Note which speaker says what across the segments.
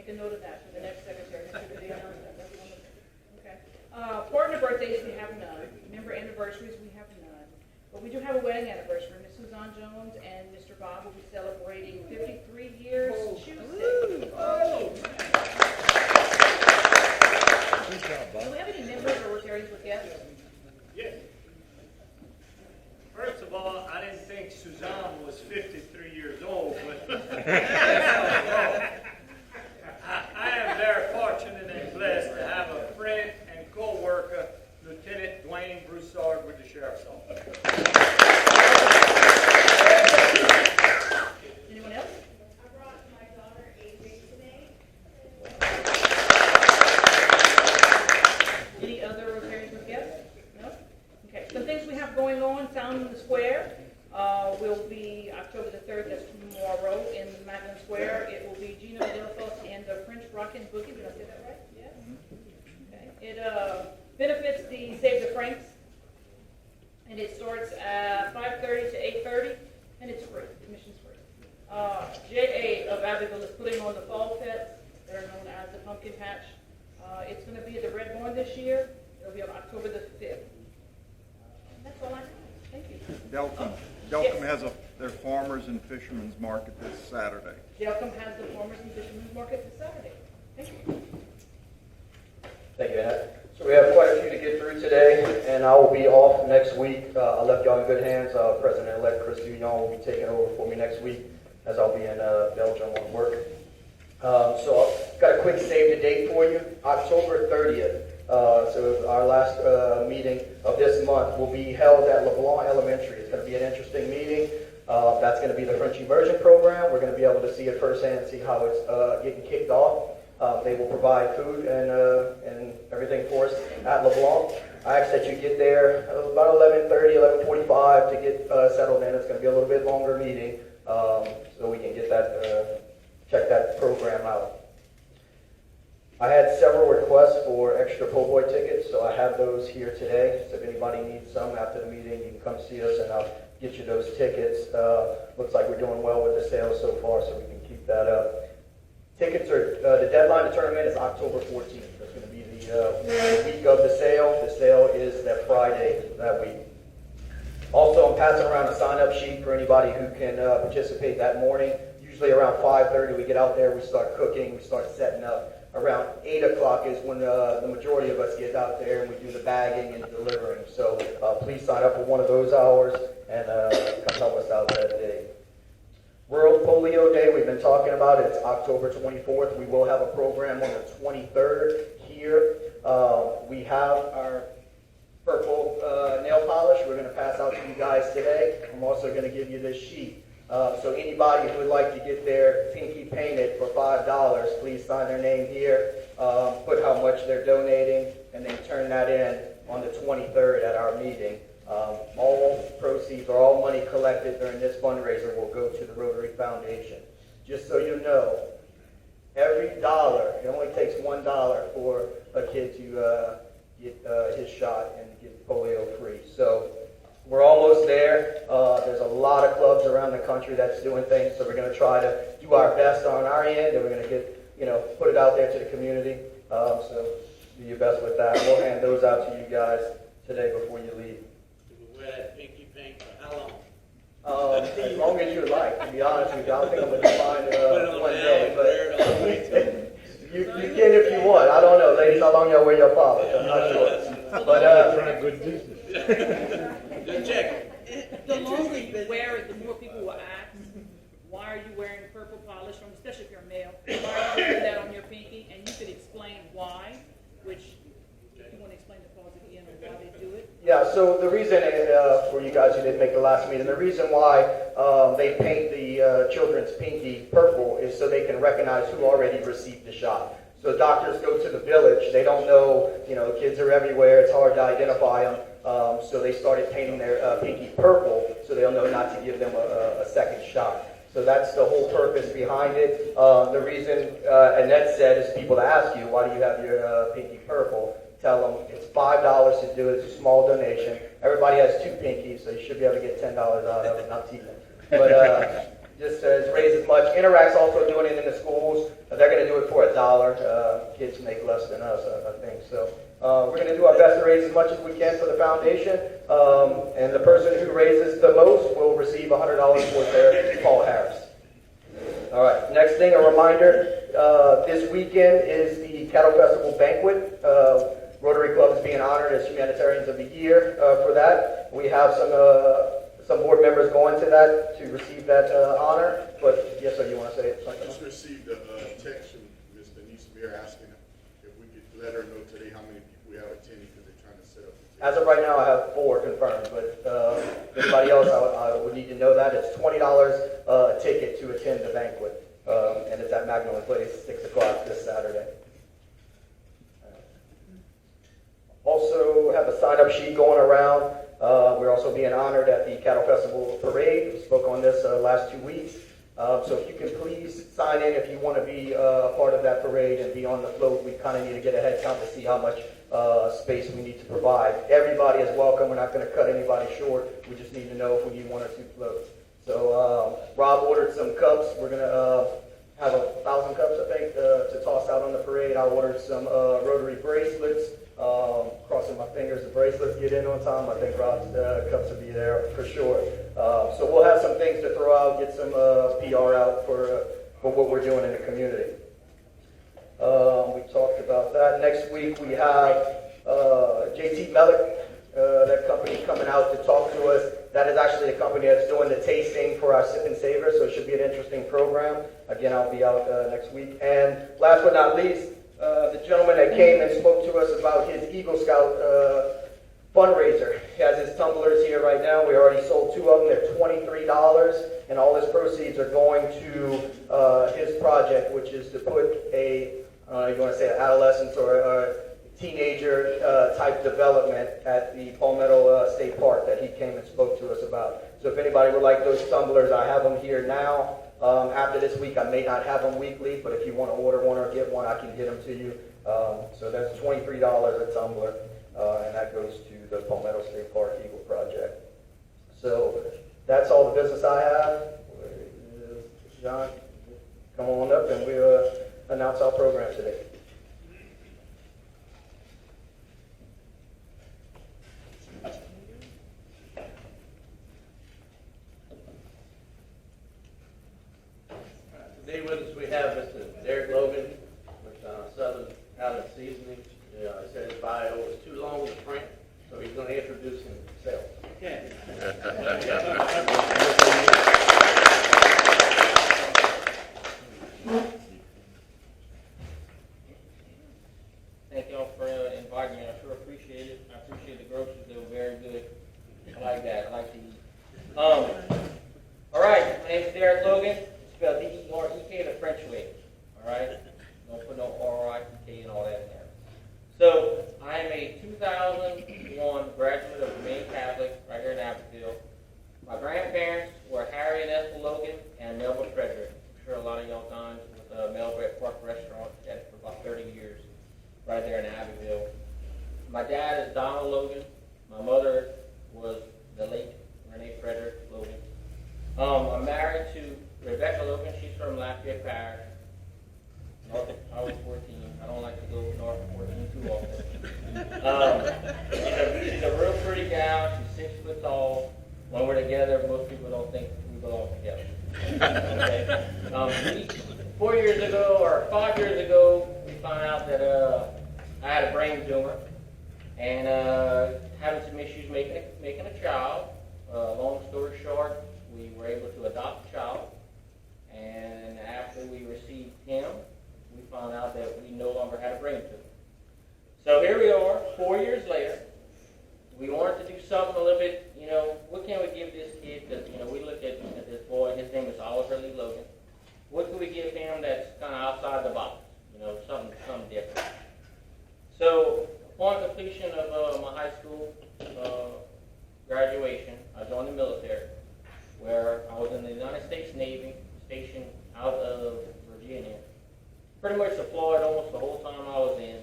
Speaker 1: a note of that for the next secretary. That's a good announcement. That's wonderful. Okay. Partner birthdays, we have none. Member anniversaries, we have none. But we do have a wedding anniversary. Miss Suzanne Jones and Mr. Bob will be celebrating 53 years Tuesday.
Speaker 2: Oh.
Speaker 3: Good job,
Speaker 1: Do
Speaker 3: Bob.
Speaker 1: we have any members or Rotarians with guests?
Speaker 2: Yes. First of all, I didn't think Suzanne was 53 years old, but I am very fortunate and blessed to have a friend and co-worker, Lieutenant Dwayne Broussard with the Sheriff's Office.
Speaker 1: Anyone else?
Speaker 4: I brought my daughter AJ today.
Speaker 1: Any other Rotarians with guests? No? Okay. Some things we have going on, Sound in the Square will be October the 3rd, that's tomorrow, in Macklin Square. It will be Gino Delphos and the French Rockin' Boogie. Did I say that right? Yes? Okay. It benefits the Save the Franks, and it starts at 5:30 to 8:30, and it's free. Admission's free. JA of Abbeville is putting on the fall pets that are known as the Pumpkin Patch. It's going to be at the Red Barn this year. It'll be on October the 5th. That's all I have. Thank you.
Speaker 5: Delcom has their farmers and fishermen's market this Saturday.
Speaker 1: Delcom has the Farmers and Fishermen's Market this Saturday. Thank you.
Speaker 6: Thank you, Annette. So we have quite a few to get through today, and I will be off next week. I left y'all in good hands. President-elect Chris Dugnon will be taking over for me next week, as I'll be in Belgium on work. So I've got a quick save the date for you, October 30th. So our last meeting of this month will be held at LeBlanc Elementary. It's going to be an interesting meeting. That's going to be the French immersion program. We're going to be able to see it firsthand and see how it's getting kicked off. They will provide food and everything for us at LeBlanc. I ask that you get there about 11:30, 11:45 to get settled in. It's going to be a little bit longer meeting, so we can get that check that program out. I had several requests for extra po' boy tickets, so I have those here today. So if anybody needs some after the meeting, you can come see us and I'll get you those tickets. Looks like we're doing well with the sales so far, so we can keep that up. Tickets are, the deadline to tournament is October 14th. That's going to be the week of the sale. The sale is that Friday that week. Also, I'm passing around a sign-up sheet for anybody who can participate that morning. Usually around 5:30 we get out there, we start cooking, we start setting up. Around 8 o'clock is when the majority of us get out there and we do the bagging and delivering. So please sign up for one of those hours and come help us out that day. World Polio Day, we've been talking about it. It's October 24th. We will have a program on the 23rd here. We have our purple nail polish we're going to pass out to you guys today. I'm also going to give you this sheet. So anybody who would like to get their pinky painted for $5, please sign their name here, put how much they're donating, and then turn that in on the 23rd at our meeting. All proceeds or all money collected during this fundraiser will go to the Rotary Foundation. Just so you know, every dollar, it only takes $1 for a kid to get his shot and get polio free. So we're almost there. There's a lot of clubs around the country that's doing things, so we're going to try to do our best on our end, and we're going to get, put it out there to the community. So do your best with that. We'll hand those out to you guys today before you leave.
Speaker 7: Wear that pinky paint for how long?
Speaker 6: As long as you like, to be honest with you. I don't think I'm going to find one day, but you can if you want. I don't know, ladies, how long y'all wear your polish. I'm not sure. But
Speaker 3: Trying good business.
Speaker 7: Good check.
Speaker 1: The longer you wear it, the more people will ask, why are you wearing purple polish, especially if you're a male, why are you wearing that on your pinky? And you could explain why, which, if you want to explain the cause again of why they do it.
Speaker 6: yeah, so the reason, for you guys who didn't make the last meeting, the reason why they paint the children's pinky purple is so they can recognize who already received the shot. So doctors go to the village, they don't know, kids are everywhere, it's hard to identify them. So they started painting their pinky purple so they'll know not to give them a second shot. So that's the whole purpose behind it. The reason Annette said is people to ask you, why do you have your pinky purple? Tell them it's $5 to do it. It's a small donation. Everybody has two pinkies, so you should be able to get $10 out of it, not teasing. But just raise as much. Interact's also doing it in the schools. they're going to do it for $1. Kids make less than us, I think. So we're going to do our best to raise as much as we can for the foundation. And the person who raises the most will receive $100 towards their Paul Harris. All right, next thing, a reminder, this weekend is the Cattle Festival banquet. Rotary Club is being honored as Humanitarians of the Year for that. We have some board members going to that to receive that honor. But yes, sir, you want to say something?
Speaker 8: I just received a text from Ms. Denise Beer asking if we could let her know today how many people we have attending because they're trying to set up.
Speaker 6: As of right now, I have 4 confirmed, but if anybody else, I would need to know that. It's $20 a ticket to attend the banquet, and it's at Magnolia Place, 6 o'clock this Saturday. Also have a sign-up sheet going around. We're also being honored at the Cattle Festival Parade. We spoke on this last 2 weeks. So if you can please sign in if you want to be a part of that parade and be on the float. We kind of need to get a head count to see how much space we need to provide. Everybody is welcome. We're not going to cut anybody short. We just need to know if we need 1 or 2 floats. So Rob ordered some cups. We're going to have 1,000 cups, I think, to toss out on the parade. I ordered some Rotary bracelets. Crossing my fingers, the bracelets get in on time. I think Rob's cups will be there for sure. So we'll have some things to throw out, get some PR out for what we're doing in the community. We talked about that. Next week we have JT Mellick, that company coming out to talk to us. That is actually the company that's doing the tasting for our Sip and Savor, so it should be an interesting program. Again, I'll be out next week. And last but not least, the gentleman that came and spoke to us about his Eagle Scout fundraiser. He has his tumblers here right now. We already sold 2 of them. They're $23, and all his proceeds are going to his project, which is to put a, you want to say an adolescent or a teenager type development at the Palmetto State Park that he came and spoke to us about. So if anybody would like those tumblers, I have them here now. After this week, I may not have them weekly, but if you want to order one or get one, I can get them to you. So that's $23 a tumbler, and that goes to the Palmetto State Park Eagle Project. So that's all the business I have. John, come on up and we'll announce our program today.
Speaker 7: Today with us we have Mr. Derek Logan with Southern Pallet Seasoning. He said his bio was too long to print, so he's going to introduce himself. Okay.
Speaker 9: Thank y'all for inviting me. I sure appreciate it. I appreciate the groceries. They were very good. I like that. I like to eat. All right. My name's Derek Logan. Spelled D-E-R-E-K the French way. All right? Don't put no R-I-K and all that in there. So, I am a 2001 graduate of Maine Catholic right here in Abbeville. My grandparents were Harry and Ethel Logan and Melba Frederick. I'm sure a lot of y'all dined with Melba at Park Restaurant. Had it for about 30 years right there in Abbeville. My dad is Donald Logan. My mother was the late Renee Frederick Logan. I'm married to Rebecca Logan. She's from Lafayette Parish. North of Highway 14. I don't like to go north of 14 too often. She's a real pretty gal. She's 6 foot tall. When we're together, most people don't think we belong together. Okay. 4 years ago, or 5 years ago, we found out that I had a brain tumor and having some issues making a child. Long story short, we were able to adopt a child, and after we received him, we found out that we no longer had a brain tumor. So here we are, 4 years later. We wanted to do something a little bit, what can we give this kid? Because, we look at this boy, his name is Oliver Lee Logan. What can we give him that's kind of outside the box? Something different. So, upon completion of my high school graduation, I joined the military, where I was in the United States Navy, stationed out of Virginia. Pretty much deployed almost the whole time I was in.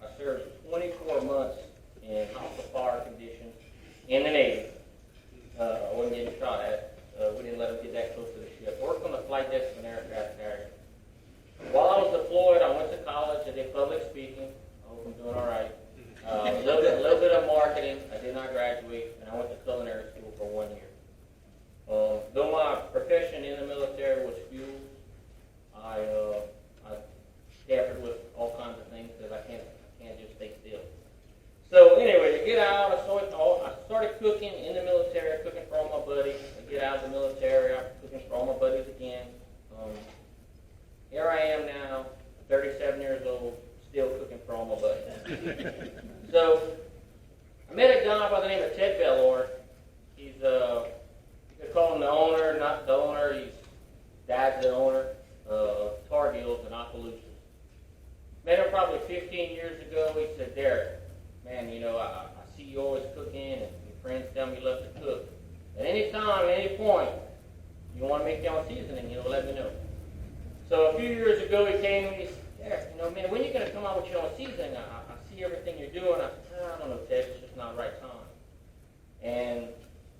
Speaker 9: I served 24 months in hostile fire conditions in the Navy. I wasn't getting shot at. We didn't let them get that close to the ship. Worked on the flight deck of an aircraft carrier. public speaking. I hope I'm doing all right. A little bit of marketing. I did not graduate, and I went to culinary school for 1 year. Though my profession in the military was fuels, I tampered with all kinds of things because I can't just stay still. So anyway, to get out, I started cooking in the military, cooking for all my buddies. I get out of the military, I'm cooking for all my buddies again. Here I am now, 37 years old, still cooking for all my buddies. So I met a guy by the name of Ted Bellor. He's you could call him the owner, not the owner. He's dad's the owner. Tar Heels and Oct2. Met him probably 15 years ago. He said, Derek, man, I see you always cooking, and your friends tell me you love to cook. At any time, at any point, you want to make your own seasoning, let me know. So a few years ago, he came and he said, Derek, man, when are you going to come out with your own seasoning? I see everything you're doing. I said, I don't know, Ted, it's just not the right time. And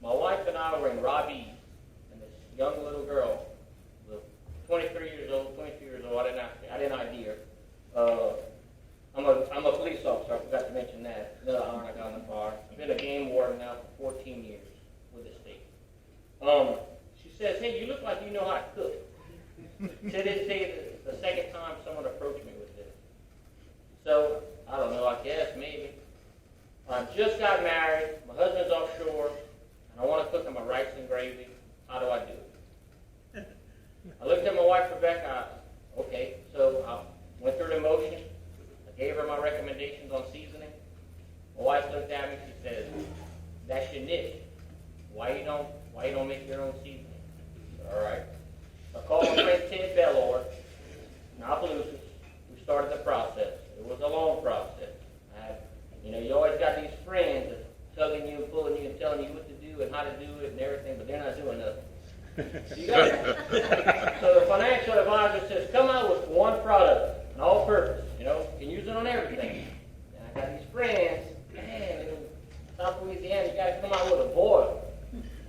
Speaker 9: my wife and I were in Robbie, and this young little girl, 22 years old, I didn't ID her. I'm a police officer, I forgot to mention that. Another honor I got in the bar. I've been a game warden now for 14 years with the state. She says, hey, you look like you know how to cook. To this day, the second time someone approached me with this. So, I don't know, I guess, maybe. I just got married, my husband's offshore, and I want to cook him a rice and gravy. How do I do it? I looked at my wife, Rebecca. Okay, so I went through the motion. I gave her my recommendations on seasoning. My wife looked at me. She said, "That's your niche. Why you don't make your own seasoning?" I said, all right. I called my friend Ted Bellor, Oct2. We started the process. It was a long process. You always got these friends that tugging you and pulling you and telling you what to do and how to do it and everything, but they're not doing nothing. So the financial advisor says, come out with one product, an all-purpose, you can use it on everything. And I got these friends, man, in South Louisiana, you got to come out with a boil.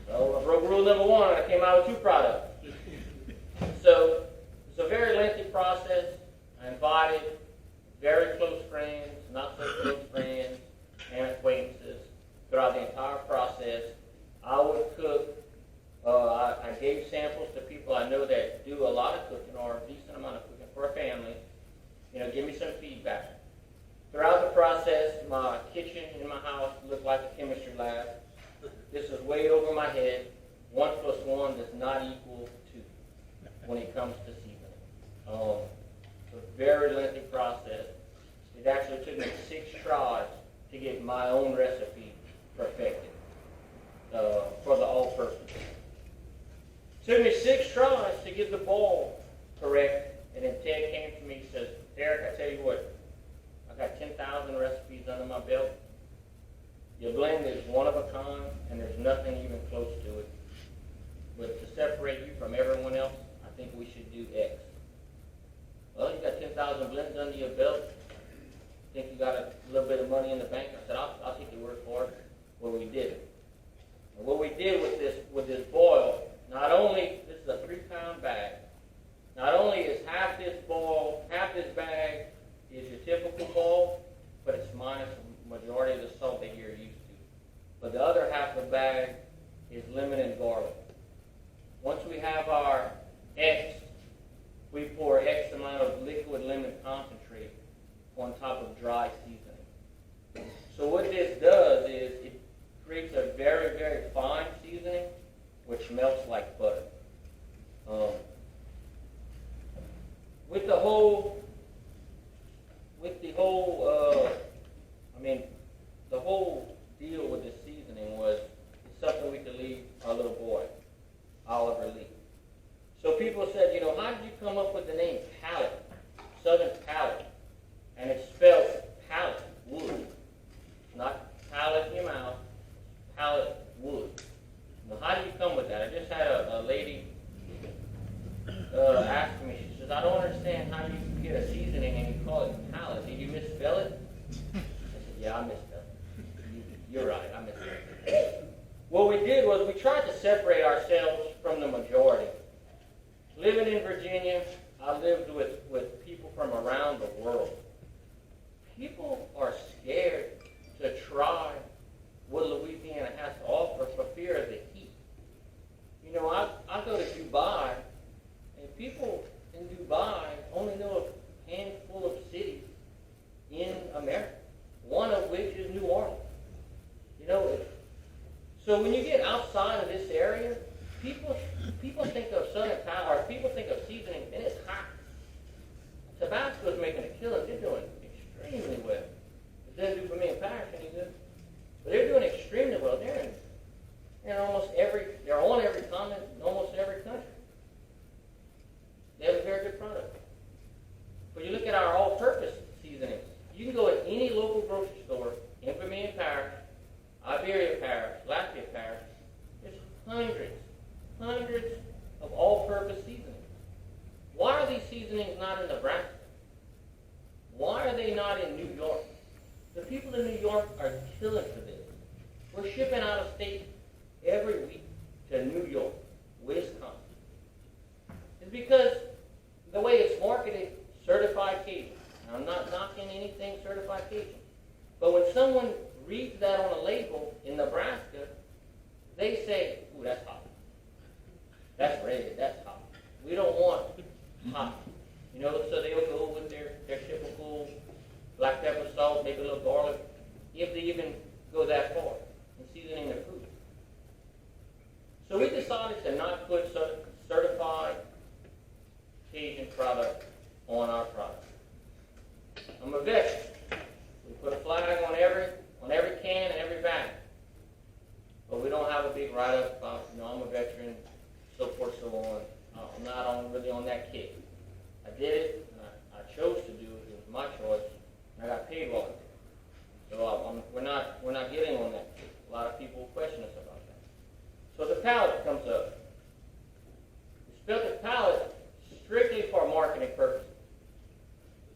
Speaker 9: So I broke rule number 1, and I came out with 2 products. So it's a very lengthy process. I invited very close friends, not so close friends, and acquaintances throughout the entire process. I would cook. I gave samples to people I know that do a lot of cooking or a decent amount of cooking for a family. Give me some feedback. Throughout the process, my kitchen in my house looked like a chemistry lab. This is way over my head. 1 + 1 does not equal 2 when it comes to seasoning. It's a very lengthy process. It actually took me 6 tries to get my own recipe perfected for the all-purpose. Took me 6 tries to get the boil correct, and then Ted came to me and says, Derek, I tell you what, I got 10,000 recipes under my belt. Your blend is one of a kind, and there's nothing even close to it. But to separate you from everyone else, I think we should do X. Well, you got 10,000 blends under your belt. Think you got a little bit of money in the bank? I said, I'll take your word for it. Well, we did it. And what we did with this boil, not only, this is a 3-pound bag, not only is half this bag is your typical boil, but it's minus the majority of the salt that you're used to. But the other half of the bag is lemon and garlic. Once we have our X, we pour X amount of liquid lemon concentrate on top of dry seasoning. So what this does is it creates a very, very fine seasoning, which melts like butter. The whole deal with this seasoning was it's something we could leave our little boy, Oliver Lee. So people said, how did you come up with the name Pallet, Southern Pallet? And it's spelled pallet, wood. Not pallet in your mouth, pallet, wood. Now, how did you come with that? I just had a lady ask me, she says, I don't understand how you get a seasoning and you call it pallet. Did you misspell it? I said, yeah, I misspelled it. You're right, I misspelled it. What we did was we tried to separate ourselves from the majority. Living in Virginia, I lived with people from around the world. people are scared to try what Louisiana has to offer for fear of the heat. You know, I go to Dubai, and people in Dubai only know a handful of cities in America, one of which is New Orleans. You know, so when you get outside of this area, people think of Southern Cal, or people think of seasoning, and it's hot. Tabasco's making a killing. They're doing extremely well. It doesn't do for me in Paris any good, but they're doing extremely well. They're on every continent in almost every country. They have a very good product. But you look at our all-purpose seasonings. You can go in any local grocery store, Infamy in Paris, Iberia Paris, Latvia Paris. There's hundreds of all-purpose seasonings. Why are these seasonings not in Nebraska? Why are they not in New York? The people in New York are killing for this. We're shipping out of state every week to New York, Wisconsin. It's because the way it's marketed, certified Cajun. Now, I'm not knocking anything certified Cajun. But when someone reads that on a label in Nebraska, they say, ooh, that's hot. That's red, that's hot. We don't want hot. You know, so they'll go with their typical black pepper, salt, maybe a little garlic, if they even go that far in seasoning their food. So we decided to not put certified Cajun product on our product. I'm a veteran. We put a flag on every can and every bag. But we don't have a big write-up about, I'm a veteran, so forth, so on. I'm not really on that kick. I did it, and I chose to do it. It was my choice, and I got paid well. So we're not getting on that kick. A lot of people question us about that. So the pallet comes up. We spelled the pallet strictly for marketing purposes.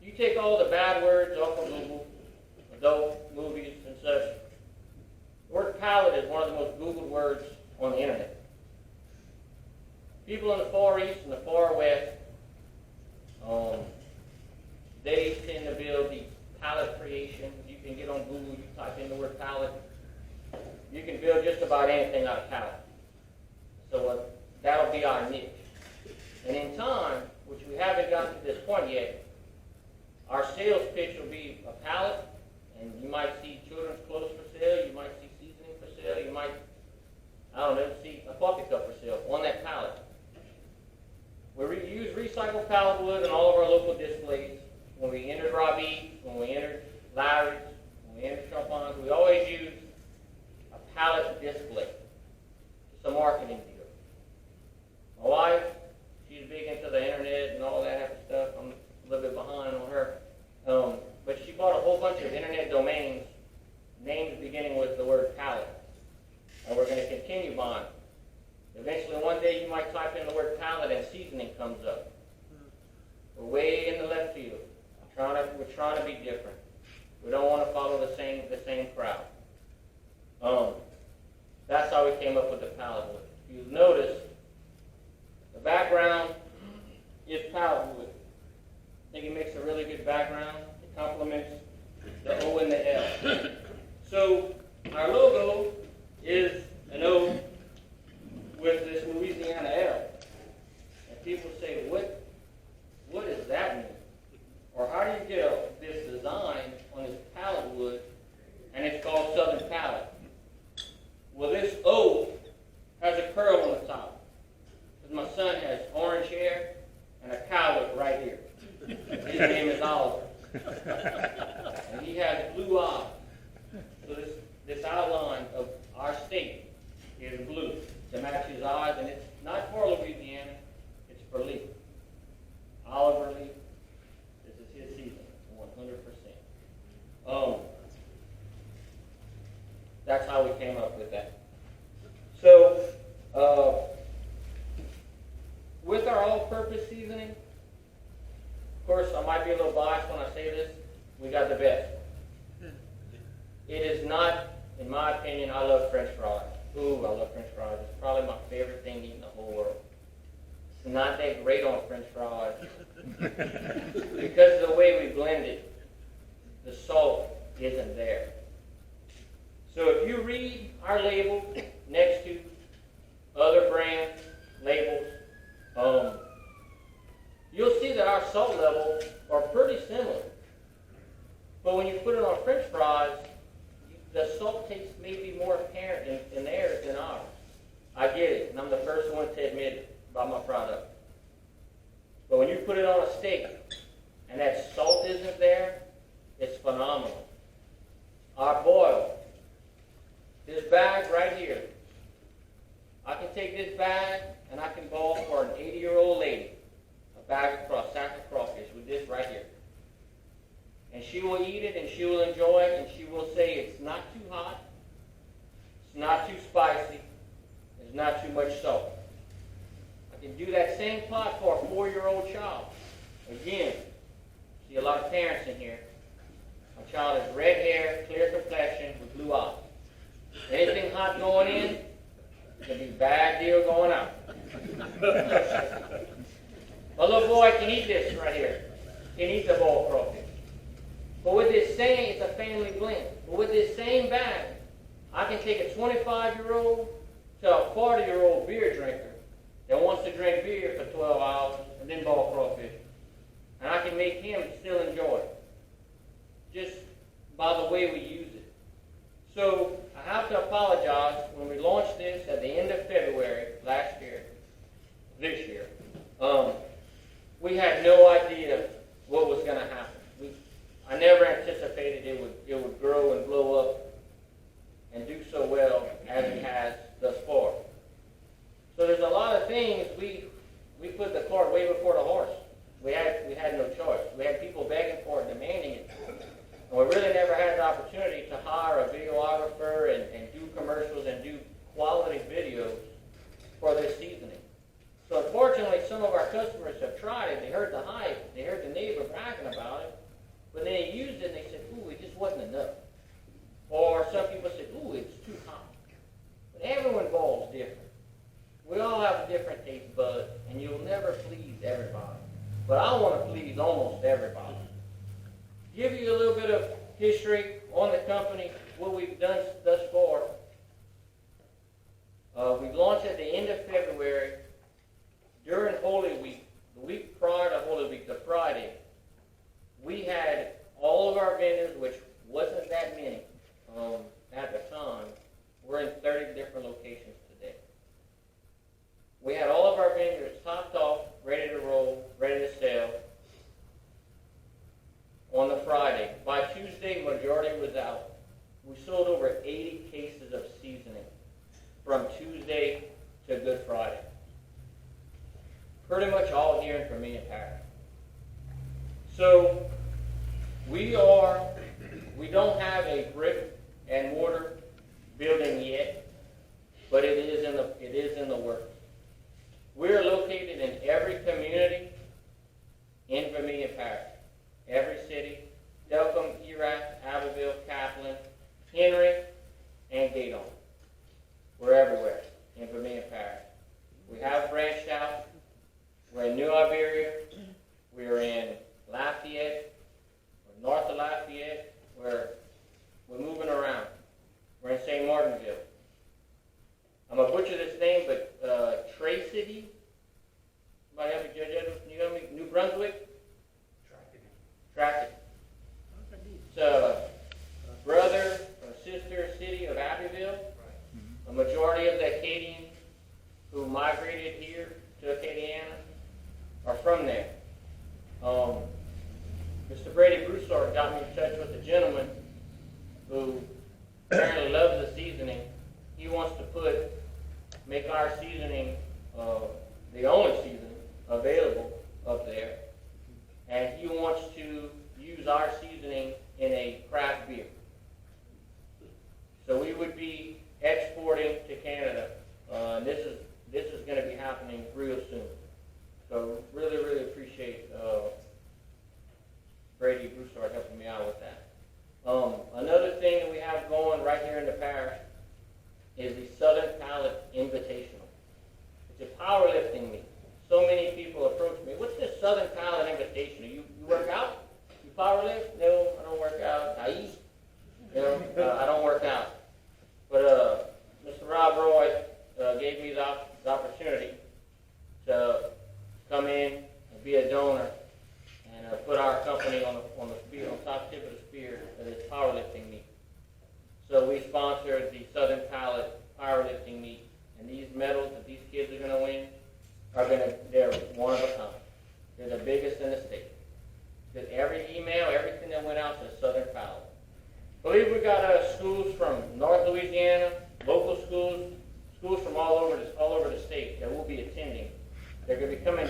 Speaker 9: You take all the bad words off of Google, adult movies and such. The word pallet is one of the most Googled words on the internet. People in the Far East and the Far West, they tend to build these pallet creations. You can get on Google, you type in the word pallet. You can build just about anything out of pallet. So that'll be our niche. And in time, which we haven't gotten to this point yet, our sales pitch will be a pallet, and you might see children's clothes for sale, you might see seasoning for sale, you might, see a coffee cup for sale on that pallet. We use recycled pallet wood in all of our local displays. When we entered Robbie, when we entered Larry's, when we entered Champagne's, we always use a pallet display. It's a marketing deal. My wife, she's big into the internet and all that type of stuff. I'm a little bit behind on her. But she bought a whole bunch of internet domains, names beginning with the word pallet. And we're going to continue buying. Eventually, one day you might type in the word pallet and seasoning comes up. We're way in the left field. We're trying to be different. We don't want to follow the same crowd. That's how we came up with the pallet wood. If you notice, the background is pallet wood. I think it makes a really good background. It complements the O and the L. So our logo is an O with this Louisiana L. And people say, what does that mean? Or how do you get this design on this pallet wood and it's called Southern Pallet? Well, this O has a curl on the top. Because my son has orange hair and a cowlick right here. His name is Oliver. And he has blue eyes. So this outline of our state is blue to match his eyes, and it's not for Louisiana, it's for Lee. Oliver Lee, this is his season, 100%. That's how we came up with that. So, with our all-purpose seasoning, of course, I might be a little biased when I say this, we got the best. It is not, in my opinion, I love French fries. Ooh, I love French fries. It's probably my favorite thing to eat in the whole world. It's not that great on French fries because of the way we blend it. The salt isn't there. So if you read our label next to other brand labels, you'll see that our salt levels are pretty similar. But when you put it on French fries, the salt taste may be more apparent in theirs than ours. I get it, and I'm the first one to admit it about my product. But when you put it on a steak and that salt isn't there, it's phenomenal. Our boil, this bag right here, I can take this bag and I can boil for an 80-year-old lady a sack of crawfish with this right here. And she will eat it and she will enjoy it and she will say it's not too hot, it's not too spicy, there's not too much salt. I can do that same pot for a 4-year-old child. Again, see a lot of parents in here. My child has red hair, clear complexion, with blue eyes. Anything hot going in, it's going to be a bad deal going out. My little boy can eat this right here. Can eat the boiled crawfish. But with this same, it's a family blend. But with this same bag, I can take a 25-year-old to a 40-year-old beer drinker that wants to drink beer for 12 hours and then boil crawfish. And I can make him still enjoy it, just by the way we use it. So I have to apologize. When we launched this at the end of February this year, we had no idea what was going to happen. I never anticipated it would grow and blow up and do so well as it has thus far. So there's a lot of things we put the cart way before the horse. We had no choice. We had people begging for it, demanding it. And we really never had the opportunity to hire a videographer and do commercials and do quality videos for this seasoning. So unfortunately, some of our customers have tried it. They heard the hype. They heard the neighbor bragging about it. But then they used it and they said, ooh, it just wasn't enough. Or some people said, ooh, it's too hot. But everyone boils different. We all have a different taste bud, and you'll never please everybody. But I want to please almost everybody. Give you a little bit of history on the company, what we've done thus far. We launched at the end of February. During Holy Week, the week prior to Holy Week, the Friday, we had all of our vendors, which wasn't that many at the time. We're in 30 different locations today. We had all of our vendors topped off, ready to roll, ready to sell on the Friday. By Tuesday, majority was out. We sold over 80 cases of seasoning from Tuesday to Good Friday. Pretty much all here in Vermillion Parish. So we don't have a brick and mortar building yet, but it is in the works. We're located in every community in Vermillion Parish. Every city, Delcom, Erath, Abbeville, Kaplan, Henry, and Gaydon. We're everywhere in Vermillion Parish. We have branched out. We're in New Iberia. We're in Lafayette. We're north of Lafayette. We're moving around. We're in St. Martinville. I'm going to butcher this name, but Tracy, somebody help me, Judge Edwards, can you help me? New Brunswick? Trackett. It's a brother or sister city of Abbeville. A majority of the Acadians who migrated here to Acadiana are from there. Mr. Brady Broussard got me in touch with a gentleman who apparently loves the seasoning. He wants to make our seasoning the only seasoning available up there. And he wants to use our seasoning in a craft beer. So we would be exporting to Canada. This is going to be happening real soon. So really, really appreciate Brady Broussard helping me out with that. Another thing that we have going right here in the parish is the Southern Pallet Invitational. It's a powerlifting meet. So many people approach me, what's this Southern Pallet Invitational? You work out? You powerlift? No, I don't work out. I eat.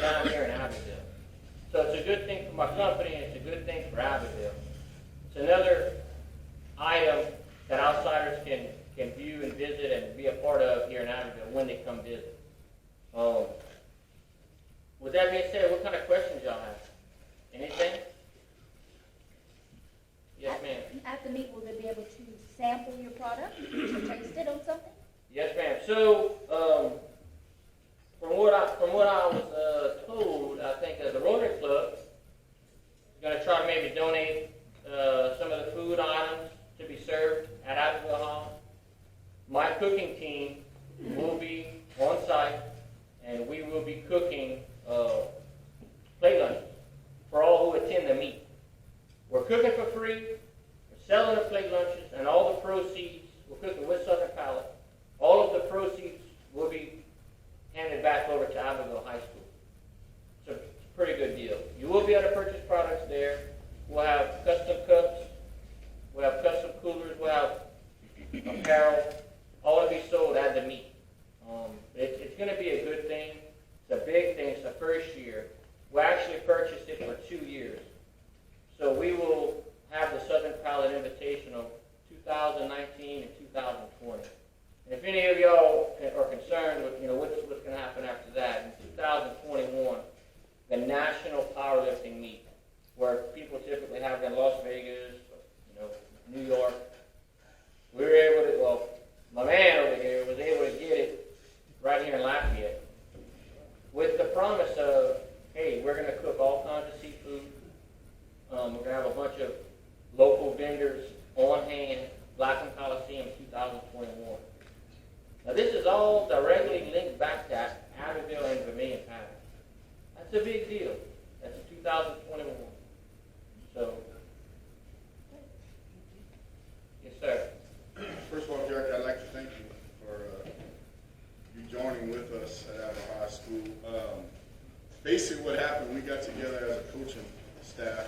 Speaker 9: down here in Abbeville. So it's a good thing for my company, and it's a good thing for Abbeville. It's another item that outsiders can view and visit and be a part of here in Abbeville when they come visit. With that being said, what kind of questions y'all have? Anything? Yes, ma'am.
Speaker 10: At the meet, will they be able to sample your product or taste it on something?
Speaker 9: Yes, ma'am. So, from what I was told, I think the Rotary Club is going to try to maybe donate some of the food items to be served at Abbeville Hall. My cooking team will be on site, and we will be cooking plate lunches for all who attend the meet. We're cooking for free. We're selling the plate lunches, and all the proceeds, we're cooking with Southern Pallet. All of the proceeds will be handed back over to Abbeville High School. So it's a pretty good deal. You will be able to purchase products there. We'll have custom cups. We'll have custom coolers. We'll have apparel. All will be sold at the meet. It's going to be a good thing. It's a big thing. It's the first year. We actually purchased it for 2 years. So we will have the Southern Pallet Invitational 2019 and 2020. And if any of y'all are concerned with, what's going to happen after that, in 2021, the National Powerlifting Meet, where people typically have in Las Vegas, New York, we were able to, my man over here was able to get it right here in Lafayette, with the promise of, hey, we're going to cook all kinds of seafood. We're going to have a bunch of local vendors on hand, Blackman Coliseum 2021. Now, this is all directly linked back to Abbeville and Vermilion Parish. That's a big deal. That's in 2021. So, yes, sir.
Speaker 8: First of all, Jack, I'd like to thank you for you joining with us at Abbeville High School. Basically what happened, we got together as a coaching staff